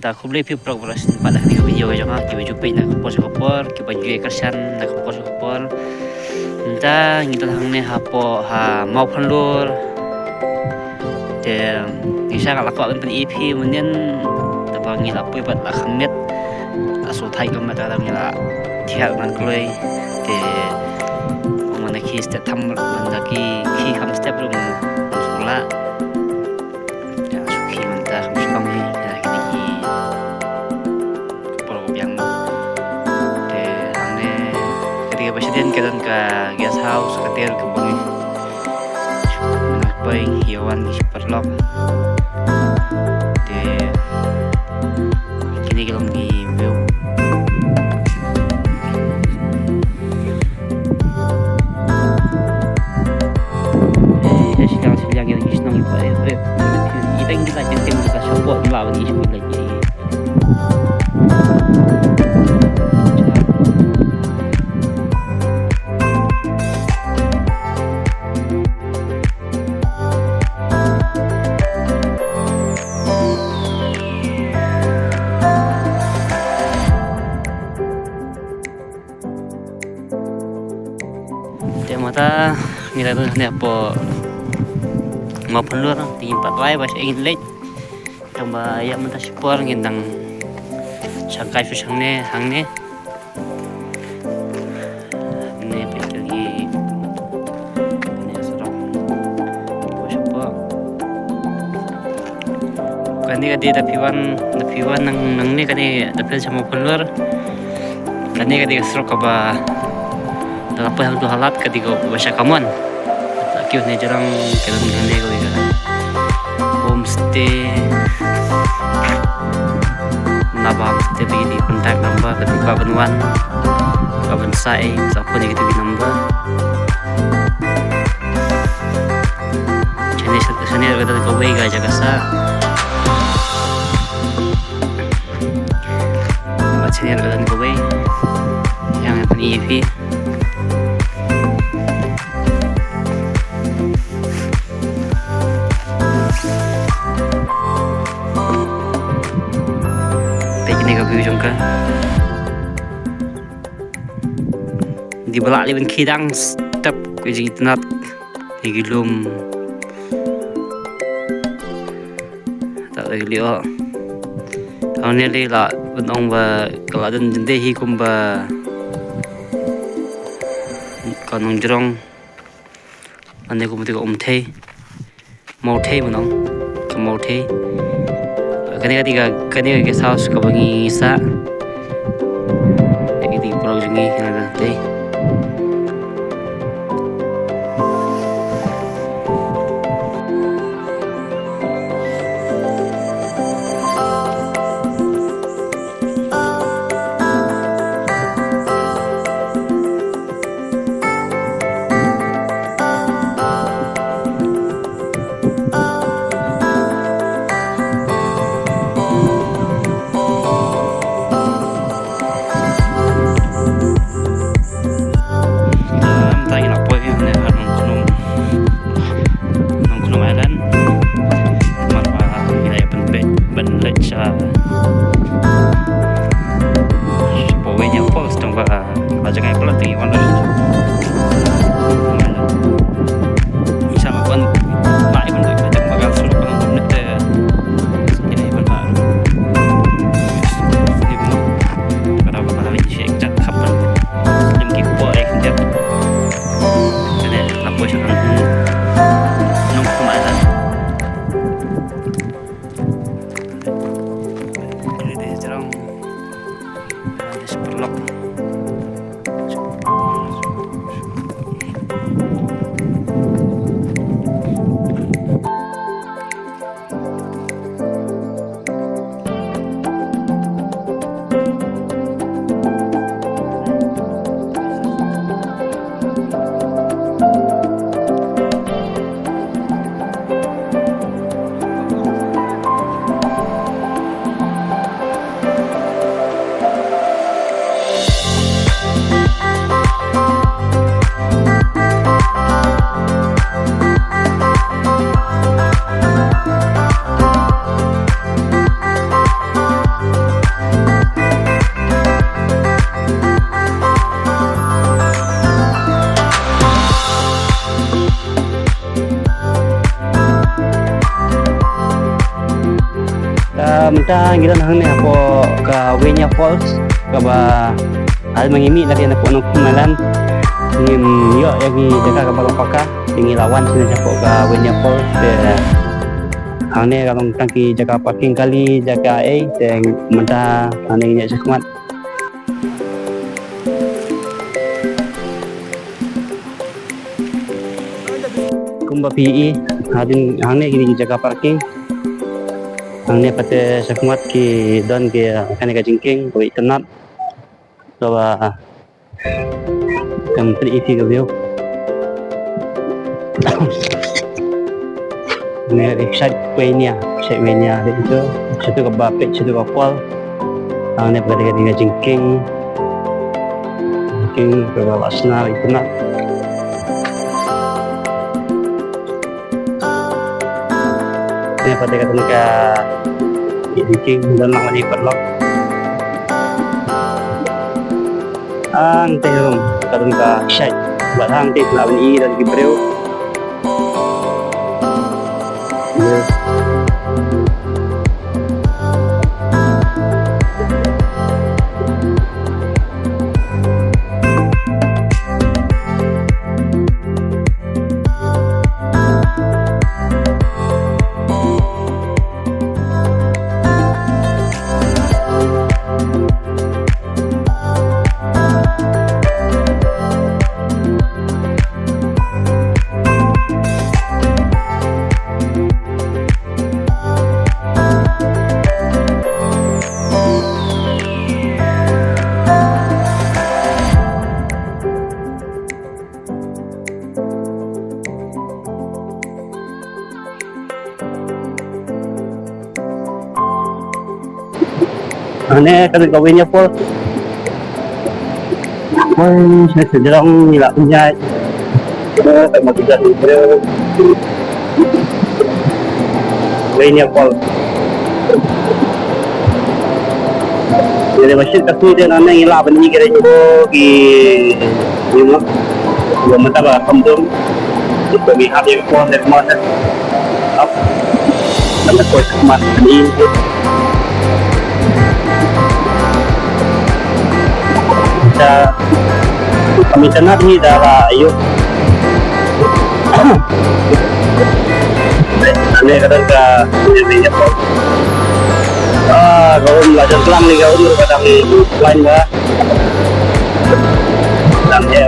ta khuble phi progress pada ni video jangan ki baju pe nak kopor ki baju kersan nak kopor ta ni ta hang ne ha po ha mau phanlur te ni sa ka la ko ben ep munen ta ba ngi la poi bat la khamet aso thai kam ta dang la thial man kloi te mana ki step tham man ki kham step rum la ya ki man ta kham spam ni ya ki ki pro yang te hang ne ketika presiden kedan ka guest house kater ke bang pai hiawan di superlock te kini kalau di view silang yang isnong ipa ita hindi ka jente mo ka support mo ni isip lagi mata ngira tu ni apa mau pelur tinggi 4 lai bahasa ingin lek coba ya mata support ngendang sakai susang ne hang ne ne lagi ne serong bo support kani kadi tapi wan nang ne kani tapi sama pelur kani kadi serok ba apa yang tu halat ketika bahasa kamuan kyo ne jarang kelan ngane ko ya homestay nabam stay di contact number ketika benuan kaban sai siapa ni kita number jenis seni kata ko wei ga jaga sa macam ni kata ko wei yang EP jongka di belak liban kidang step ke jing tenat igilum tak lagi lio awne le la benong ba kaladan jende hi kumba kanong jrong ane kumti ko umthei mau thei menong ke mau thei kani ke saus ka bangi sa di pulau jengi kana teh mentang kita nang ni apa ke Wenya Falls ke ba ada mengimi lagi nak nak malam ngim yo lagi jaga ke Palapaka tinggi lawan sini apa ke Wenya Falls hang ni kalau tangki jaga parking kali jaga dan mentang ni nya sekhmat kumba PE hadin hang ni kini jaga parking hang ni pate sekhmat ki don ke kan ka jingking ko itanat so kam tri iti ko view ni excited wenya itu satu ke bapet satu ke kual hang ni pate ka jingking ke bawah senar itanat ni pada kata mereka bikin dan nak mandi perlok ang tehum kata mereka syait buat hang teh nak bani dan kibreu Ini kan kawinnya pun, saya sedang nilai punya, mau kita dulu, kawinnya pun, jadi masih kasih dia nana nilai bani kira juga di, mana, dua mata bah kampung, itu di hati pun dari mana, up, sampai kau semat ini. Kami tenat ni dah ayo. Ini kadang jadi apa? Kalau belajar kelam ni kau kadang lain bah. Dan dia